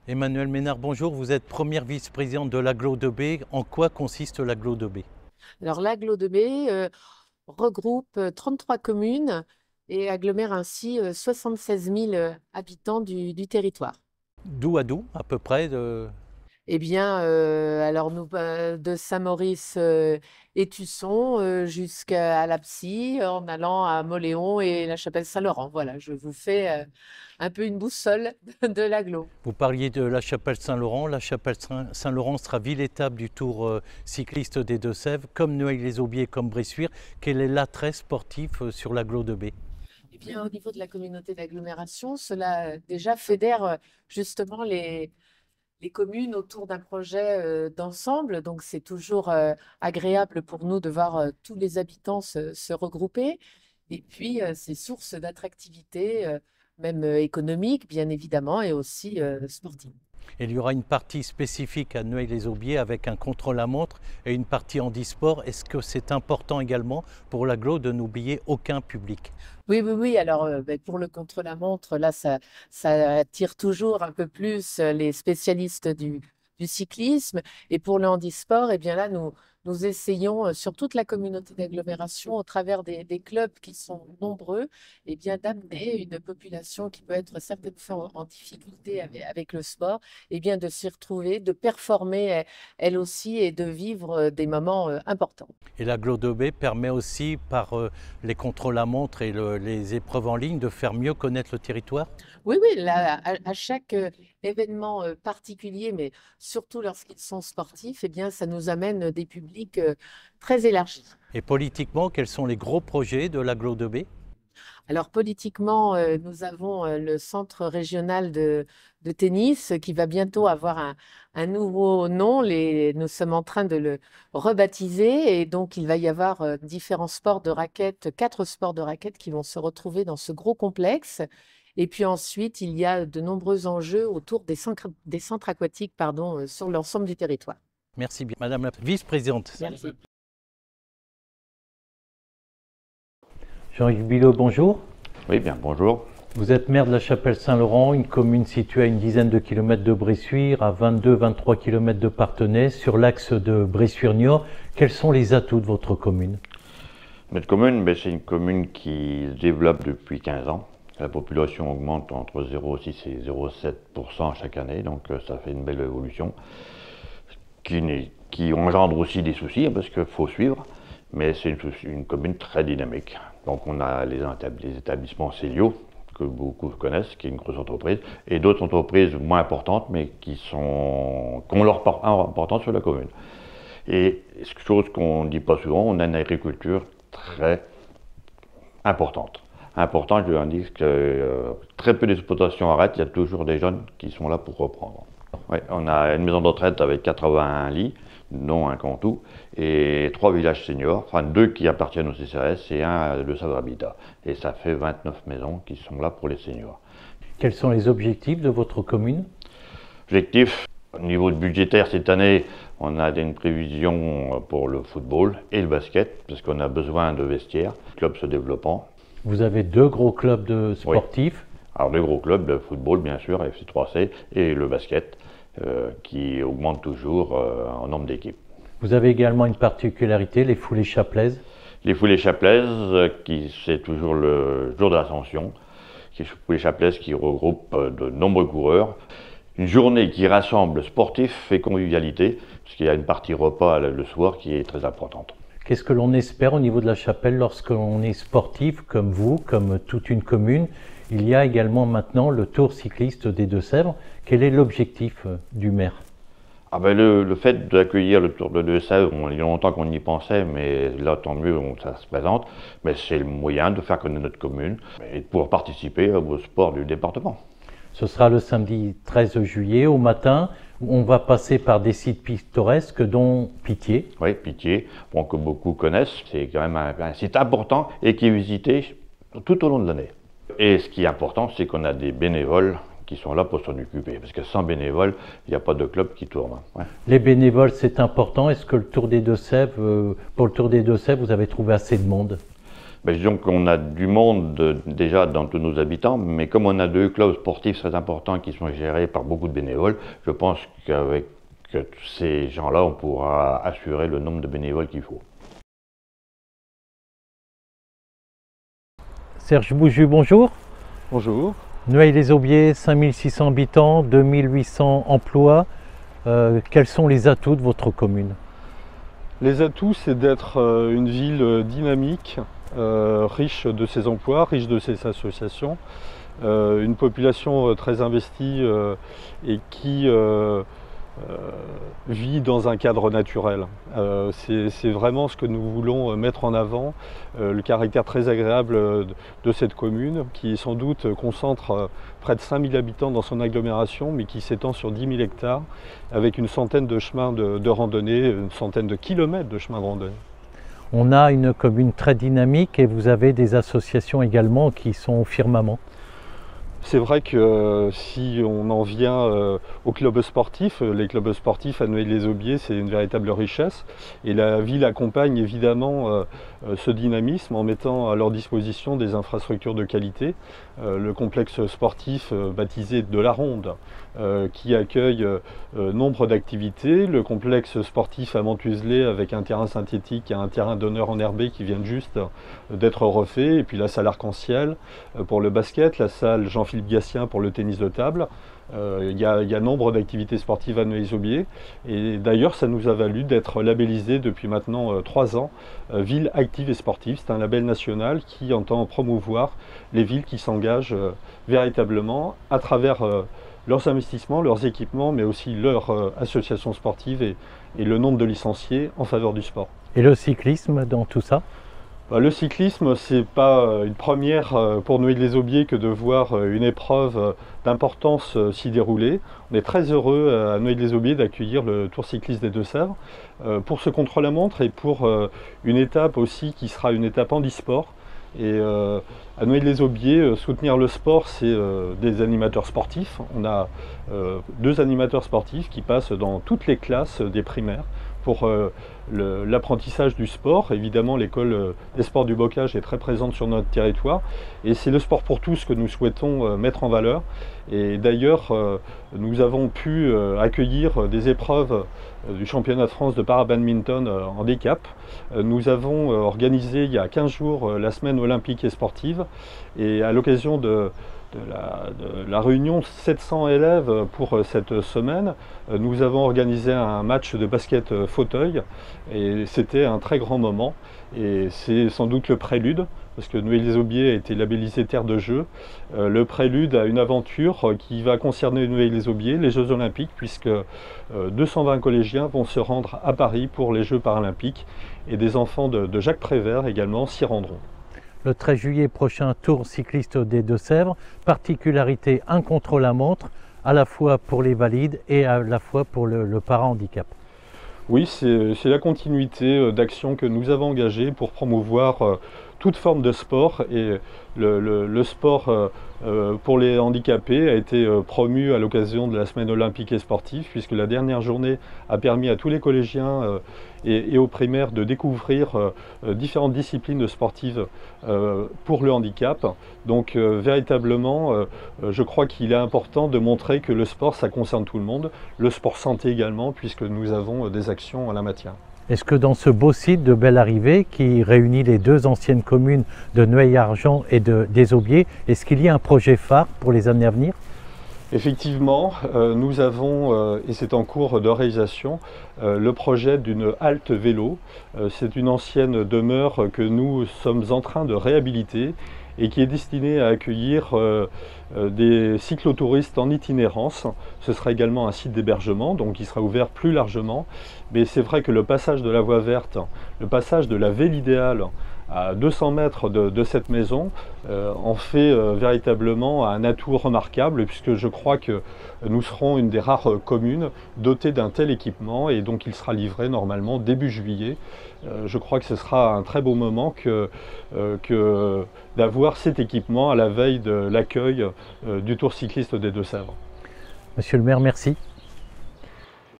Emmanuel Ménard, bonjour. Vous êtes première vice-présidente de l'Agglo de B. En quoi consiste l'Agglo de B? Alors l'Agglo de Bé regroupe 33 communes et agglomère ainsi 76 000 habitants du territoire. D'où à d'où, à peu près Eh bien, alors nous, de Saint-Maurice et Tusson jusqu'à La Psy, en allant à Mauléon et la Chapelle-Saint-Laurent. Voilà, je vous fais un peu une boussole de l'agglo. Vous parliez de la chapelle Saint-Laurent. La chapelle Saint-Laurent sera ville-étape du Tour cycliste des Deux-Sèvres, comme Noailles-les-Aubiers, comme Bressuire. Quel est l'attrait sportif sur l'Agglo de B? Eh bien, au niveau de la communauté d'agglomération, cela déjà fédère justement les communes autour d'un projet d'ensemble. Donc, c'est toujours agréable pour nous de voir tous les habitants se regrouper. Et puis, c'est source d'attractivité, même économique, bien évidemment, et aussi sportive. Il y aura une partie spécifique à Noailles-les-Aubiers avec un contre-la-montre et une partie handisport. Est-ce que c'est important également pour l'Agglo de n'oublier aucun public? Oui, oui, oui. Alors, ben, pour le contre-la-montre, là, ça attire toujours un peu plus les spécialistes du cyclisme. Et pour le handisport, eh bien là, nous essayons sur toute la communauté d'agglomération, au travers des clubs qui sont nombreux, eh bien d'amener une population qui peut être certaines fois en difficulté avec le sport, eh bien de s'y retrouver, de performer elle aussi et de vivre des moments importants. Et l'Agglo de B permet aussi, par les contre-la-montre et les épreuves en ligne, de faire mieux connaître le territoire? Oui, oui, là, à chaque événement particulier, mais surtout lorsqu'ils sont sportifs, eh bien, ça nous amène des publics très élargis. Et politiquement, quels sont les gros projets de l'Agglo de B? Alors, politiquement, nous avons le centre régional de tennis qui va bientôt avoir un nouveau nom. Nous sommes en train de le rebaptiser et donc il va y avoir différents sports de raquettes, 4 sports de raquettes qui vont se retrouver dans ce gros complexe. Et puis ensuite, il y a de nombreux enjeux autour des centres aquatiques, pardon, sur l'ensemble du territoire. Merci bien. Madame la vice-présidente. Merci. Jean-Yves Bilot, bonjour. Oui, bien, bonjour. Vous êtes maire de la Chapelle-Saint-Laurent, une commune située à une dizaine de kilomètres de Bressuire, à 22-23 kilomètres de Parthenay, sur l'axe de Bressuire-Niort. Quels sont les atouts de votre commune? Notre commune, c'est une commune qui se développe depuis 15 ans. La population augmente entre 0,6 et 0,7% chaque année, donc ça fait une belle évolution qui engendre aussi des soucis, parce qu'il faut suivre, mais c'est une commune très dynamique. Donc on a les établissements Célio, que beaucoup connaissent, qui est une grosse entreprise, et d'autres entreprises moins importantes, mais qui ont leur part importante sur la commune. Et chose qu'on ne dit pas souvent, on a une agriculture très importante. Important, je veux dire que très peu d'exploitations arrêtent, il y a toujours des jeunes qui sont là pour reprendre. Ouais, on a une maison de retraite avec 81 lits, dont un Cantou, et 3 villages seniors, enfin 2 qui appartiennent au CCRS et un de Savre Habitat. Et ça fait 29 maisons qui sont là pour les seniors. Quels sont les objectifs de votre commune? Objectif, au niveau budgétaire cette année, on a une prévision pour le football et le basket, parce qu'on a besoin de vestiaires, club se développant. Vous avez 2 gros clubs de sportifs. Oui. Alors les gros clubs, le football bien sûr, FC3C, et le basket, qui augmente toujours en nombre d'équipes. Vous avez également une particularité, les foulées chaplaises. Les foulées chaplaises, c'est toujours le jour de l'Ascension, les foulées chaplaises qui regroupent de nombreux coureurs. Une journée qui rassemble sportifs et convivialité, parce qu'il y a une partie repas le soir qui est très importante. Qu'est-ce que l'on espère au niveau de la chapelle lorsque l'on est sportif, comme vous, comme toute une commune? Il y a également maintenant le Tour cycliste des Deux-Sèvres. Quel est l'objectif du maire? Le fait d'accueillir le Tour de Deux-Sèvres, il y a longtemps qu'on y pensait, mais là tant mieux, ça se présente. Mais c'est le moyen de faire connaître notre commune et de pouvoir participer au sport du département. Ce sera le samedi 13 juillet au matin. On va passer par des sites pittoresques dont Pithiez. Oui, Pithiez, que beaucoup connaissent. C'est quand même un site important et qui est visité tout au long de l'année. Et ce qui est important, c'est qu'on a des bénévoles qui sont là pour s'en occuper. Parce que sans bénévoles, il n'y a pas de club qui tourne. Ouais. Les bénévoles, c'est important. Est-ce que pour le Tour des Deux-Sèvres, vous avez trouvé assez de monde? Disons qu'on a du monde déjà dans tous nos habitants, mais comme on a 2 clubs sportifs très importants qui sont gérés par beaucoup de bénévoles, je pense qu'avec tous ces gens-là, on pourra assurer le nombre de bénévoles qu'il faut. Serge Bouju, bonjour. Bonjour. Noailles-les-Aubiers, 5600 habitants, 2800 emplois. Quels sont les atouts de votre commune? Les atouts, c'est d'être une ville dynamique, riche de ses emplois, riche de ses associations, une population très investie et qui vit dans un cadre naturel. C'est vraiment ce que nous voulons mettre en avant, le caractère très agréable de cette commune qui sans doute concentre près de 5000 habitants dans son agglomération mais qui s'étend sur 10 000 hectares avec une centaine de chemins de randonnée, une centaine de kilomètres de chemins de randonnée. On a une commune très dynamique et vous avez des associations également qui sont au firmament. C'est vrai que si on en vient aux clubs sportifs, les clubs sportifs à Noailles-les-Aubiers, c'est une véritable richesse. Et la ville accompagne évidemment ce dynamisme en mettant à leur disposition des infrastructures de qualité. Le complexe sportif baptisé de la Ronde, qui accueille nombre d'activités. Le complexe sportif à Mantuzelay avec un terrain synthétique et un terrain d'honneur enherbé qui viennent juste d'être refaits. Et puis la salle arc-en-ciel pour le basket, la salle Jean-Philippe Gatien pour le tennis de table. Il y a nombre d'activités sportives à Noailles-les-Aubiers et d'ailleurs ça nous a valu d'être labellisé depuis maintenant 3 ans ville active et sportive. C'est un label national qui entend promouvoir les villes qui s'engagent véritablement à travers leurs investissements, leurs équipements, mais aussi leur association sportive et le nombre de licenciés en faveur du sport. Et le cyclisme dans tout ça? Le cyclisme, c'est pas une première pour Noailles-les-Aubiers que de voir une épreuve d'importance s'y dérouler. On est très heureux à Noailles-les-Aubiers d'accueillir le Tour cycliste des Deux-Sèvres pour ce contre-la-montre et pour une étape aussi qui sera une étape handisport. Et à Noailles-les-Aubiers, soutenir le sport, c'est des animateurs sportifs. On a 2 animateurs sportifs qui passent dans toutes les classes des primaires pour l'apprentissage du sport. Évidemment, l'école des sports du bocage est très présente sur notre territoire et c'est le sport pour tous que nous souhaitons mettre en valeur. Et d'ailleurs, nous avons pu accueillir des épreuves du championnat de France de para-badminton handicap. Nous avons organisé il y a 15 jours la semaine olympique et sportive et à l'occasion de la réunion 700 élèves pour cette semaine, nous avons organisé un match de basket fauteuil et c'était un très grand moment et c'est sans doute le prélude parce que Noailles-les-Aubiers a été labellisé terre de jeu, le prélude à une aventure qui va concerner Noailles-les-Aubiers, les Jeux Olympiques, puisque 220 collégiens vont se rendre à Paris pour les Jeux Paralympiques et des enfants de Jacques Prévert également s'y rendront. Le 13 juillet prochain, Tour cycliste des Deux-Sèvres, particularité un contre-la-montre, à la fois pour les valides et à la fois pour le para-handicap. Oui, c'est la continuité d'actions que nous avons engagées pour promouvoir toute forme de sport et le sport pour les handicapés a été promu à l'occasion de la semaine olympique et sportive puisque la dernière journée a permis à tous les collégiens et aux primaires de découvrir différentes disciplines sportives pour le handicap. Donc véritablement, je crois qu'il est important de montrer que le sport, ça concerne tout le monde, le sport santé également puisque nous avons des actions en la matière. Est-ce que dans ce beau site de Belle-Arrivée qui réunit les 2 anciennes communes de Noailles-Argent et des Aubiers, est-ce qu'il y a un projet phare pour les années à venir? Effectivement, nous avons, et c'est en cours de réalisation, le projet d'une halte vélo. C'est une ancienne demeure que nous sommes en train de réhabiliter et qui est destinée à accueillir des cyclotouristes en itinérance. Ce sera également un site d'hébergement, donc qui sera ouvert plus largement. Mais c'est vrai que le passage de la voie verte, le passage de la ville idéale à 200 mètres de cette maison en fait véritablement un atout remarquable puisque je crois que nous serons une des rares communes dotées d'un tel équipement et donc il sera livré normalement début juillet. Je crois que ce sera un très beau moment que d'avoir cet équipement à la veille de l'accueil du Tour cycliste des Deux-Sèvres. Monsieur le maire, merci.